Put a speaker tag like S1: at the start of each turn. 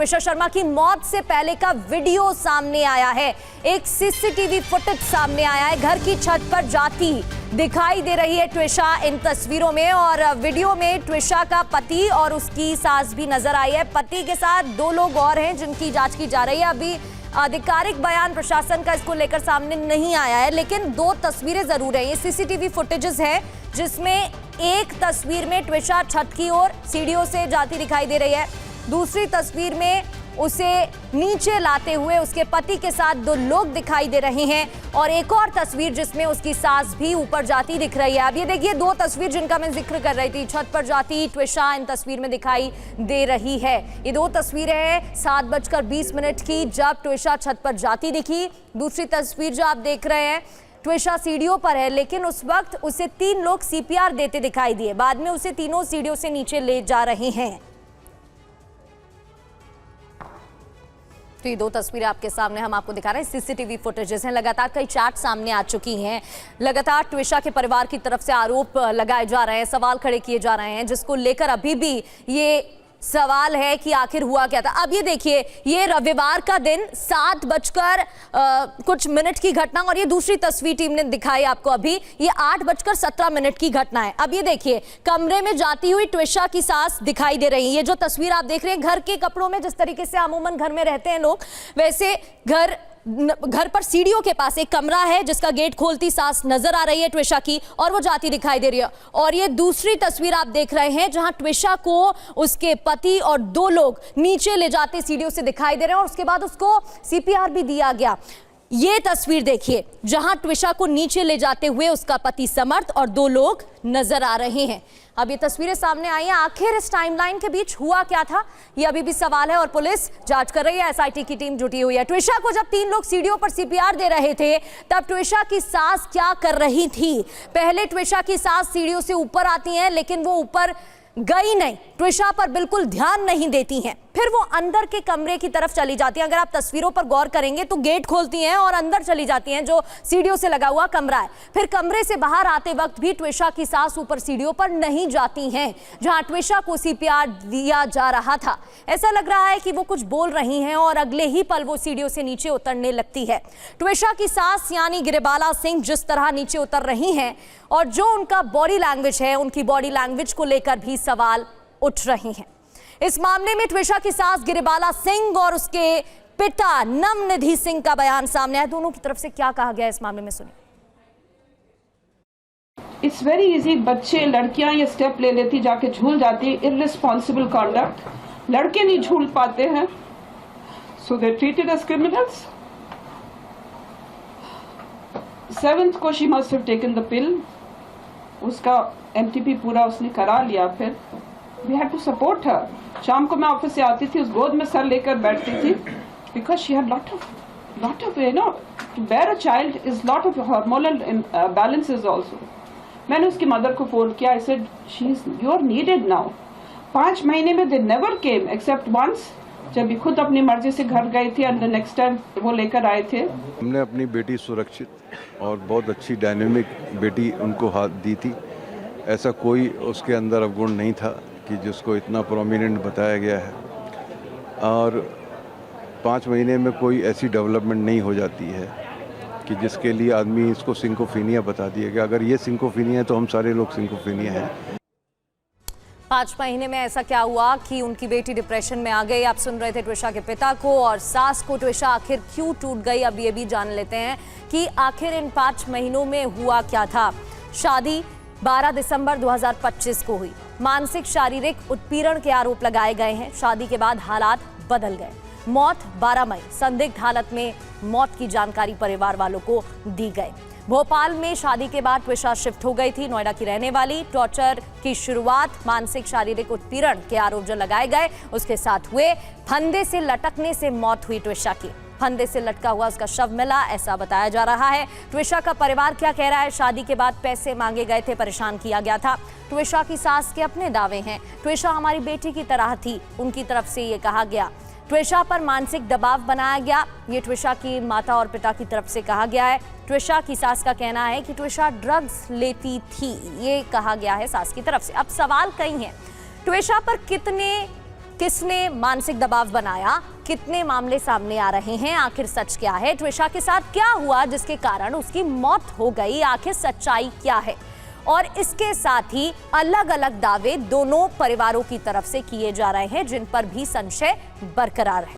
S1: ट्विशा शर्मा की मौत से पहले का वीडियो सामने आया है। एक सीसीटीवी फुटेज सामने आया है। घर की छत पर जाती दिखाई दे रही है ट्विशा इन तस्वीरों में, और वीडियो में ट्विशा का पति और उसकी सास भी नजर आई है। पति के साथ 2 लोग और हैं जिनकी जांच की जा रही है। अभी आधिकारिक बयान प्रशासन का इसको लेकर सामने नहीं आया है, लेकिन 2 तस्वीरें जरूर है। ये सीसीटीवी फुटेजेस है जिसमें एक तस्वीर में ट्विशा छत की ओर सीढ़ियों से जाती दिखाई दे रही है, दूसरी तस्वीर में उसे नीचे लाते हुए उसके पति के साथ 2 लोग दिखाई दे रहे हैं, और एक और तस्वीर जिसमें उसकी सास भी ऊपर जाती दिख रही है। अब ये देखिए 2 तस्वीर जिनका मैं जिक्र कर रही थी, छत पर जाती ट्विशा इन तस्वीर में दिखाई दे रही है। ये 2 तस्वीरें हैं 7:20 की, जब ट्विशा छत पर जाती दिखी। दूसरी तस्वीर जो आप देख रहे हैं, ट्विशा सीढ़ियों पर है, लेकिन उस वक्त उसे 3 लोग सीपीआर देते दिखाई दिए। बाद में उसे तीनों सीढ़ियों से नीचे ले जा रहे हैं। तो ये 2 तस्वीरें आपके सामने हम आपको दिखा रहे हैं, सीसीटीवी फुटेजेस हैं। लगातार कई चैट सामने आ चुकी हैं। लगातार ट्विशा के परिवार की तरफ से आरोप लगाए जा रहे हैं, सवाल खड़े किए जा रहे हैं, जिसको लेकर अभी भी ये सवाल है कि आखिर हुआ क्या था। अब ये देखिए, ये रविवार का दिन 7 कुछ मिनट की घटना, और ये दूसरी तस्वीर टीम ने दिखाई आपको अभी, ये 8:17 की घटना है। अब ये देखिए, कमरे में जाती हुई ट्विशा की सास दिखाई दे रही है। ये जो तस्वीर आप देख रहे हैं, घर के कपड़ों में जिस तरीके से अमूमन घर में रहते हैं लोग, वैसे घर पर सीढ़ियों के पास एक कमरा है जिसका गेट खोलती सास नजर आ रही है ट्विशा की, और वो जाती दिखाई दे रही है। और ये दूसरी तस्वीर आप देख रहे हैं जहां ट्विशा को उसके पति और 2 लोग नीचे ले जाते सीढ़ियों से दिखाई दे रहे हैं, और उसके बाद उसको सीपीआर भी दिया गया। ये तस्वीर देखिए जहां ट्विशा को नीचे ले जाते हुए उसका पति समर्थ और 2 लोग नजर आ रहे हैं। अब ये तस्वीरें सामने आई हैं। आखिर इस टाइमलाइन के बीच हुआ क्या था, ये अभी भी सवाल है, और पुलिस जांच कर रही है। एसआईटी की टीम जुटी हुई है। ट्विशा को जब 3 लोग सीढ़ियों पर सीपीआर दे रहे थे, तब ट्विशा की सास क्या कर रही थी? पहले ट्विशा की सास सीढ़ियों से ऊपर आती हैं, लेकिन वो ऊपर गई नहीं, ट्विशा पर बिल्कुल ध्यान नहीं देती हैं। फिर वो अंदर के कमरे की तरफ चली जाती हैं। अगर आप तस्वीरों पर गौर करेंगे तो गेट खोलती हैं और अंदर चली जाती हैं, जो सीढ़ियों से लगा हुआ कमरा है। फिर कमरे से बाहर आते वक्त भी ट्विशा की सास ऊपर सीढ़ियों पर नहीं जाती हैं, जहां ट्विशा को सीपीआर दिया जा रहा था। ऐसा लग रहा है कि वो कुछ बोल रही हैं, और अगले ही पल वो सीढ़ियों से नीचे उतरने लगती है। ट्विशा की सास यानी गिरिबाला सिंह जिस तरह नीचे उतर रही हैं, और जो उनका बॉडी लैंग्वेज है, उनकी बॉडी लैंग्वेज को लेकर भी सवाल उठ रहे हैं। इस मामले में ट्विशा की सास गिरिबाला सिंह और उसके पिता नवनिधि सिंह का बयान सामने आया। दोनों की तरफ से क्या कहा गया इस मामले में, सुनिए।
S2: It's very easy. बच्चे लड़कियां ये स्टेप ले लेती, जाके झूल जाती। Irresponsible conduct. लड़के नहीं झूल पाते हैं, so they treated as criminals. 7th को she must have taken the pill. उसका एमटीपी पूरा उसने करा लिया। फिर we had to support her. शाम को मैं ऑफिस से आती थी, उस गोद में सर लेकर बैठती थी, because she had lot of you know, to bear a child is lot of hormonal balances also. मैंने उसकी मदर को फोन किया। I said you are needed now. 5 महीने में they never came except once, जब भी खुद अपनी मर्जी से घर गई थी, एंड द नेक्स्ट टाइम वो लेकर आए थे।
S3: हमने अपनी बेटी सुरक्षित और बहुत अच्छी डायनेमिक बेटी उनको हाथ दी थी। ऐसा कोई उसके अंदर अवगुण नहीं था कि जिसको इतना प्रोमिनेंट बताया गया है, और 5 महीने में कोई ऐसी डेवलपमेंट नहीं हो जाती है कि जिसके लिए आदमी इसको सिंकोफीनिया बता दिया गया। अगर ये सिंकोफीनिया है तो हम सारे लोग सिंकोफीनिया हैं।
S1: 5 महीने में ऐसा क्या हुआ कि उनकी बेटी डिप्रेशन में आ गई? आप सुन रहे थे ट्विशा के पिता को और सास को। ट्विशा आखिर क्यों टूट गई, अब ये भी जान लेते हैं कि आखिर इन 5 महीनों में हुआ क्या था। शादी 12 दिसंबर 2025 को हुई। मानसिक शारीरिक उत्पीड़न के आरोप लगाए गए हैं। शादी के बाद हालात बदल गए। मौत 12 मई, संदिग्ध हालत में मौत की जानकारी परिवार वालों को दी गई। भोपाल में शादी के बाद ट्विशा शिफ्ट हो गई थी, नोएडा की रहने वाली। टॉर्चर की शुरुआत, मानसिक शारीरिक उत्पीड़न के आरोप जो लगाए गए उसके साथ हुए। फंदे से लटकने से मौत हुई ट्विशा की। फंदे से लटका हुआ उसका शव मिला, ऐसा बताया जा रहा है। ट्विशा का परिवार क्या कह रहा है? शादी के बाद पैसे मांगे गए थे, परेशान किया गया था। ट्विशा की सास के अपने दावे हैं। ट्विशा हमारी बेटी की तरह थी, उनकी तरफ से ये कहा गया। ट्विशा पर मानसिक दबाव बनाया गया, ये ट्विशा की माता और पिता की तरफ से कहा गया है। ट्विशा की सास का कहना है कि ट्विशा ड्रग्स लेती थी, ये कहा गया है सास की तरफ से। अब सवाल कई हैं, ट्विशा पर कितने किसने मानसिक दबाव बनाया, कितने मामले सामने आ रहे हैं, आखिर सच क्या है, ट्विशा के साथ क्या हुआ जिसके कारण उसकी मौत हो गई, आखिर सच्चाई क्या है। और इसके साथ ही अलग अलग दावे दोनों परिवारों की तरफ से किए जा रहे हैं जिन पर भी संशय बरकरार है।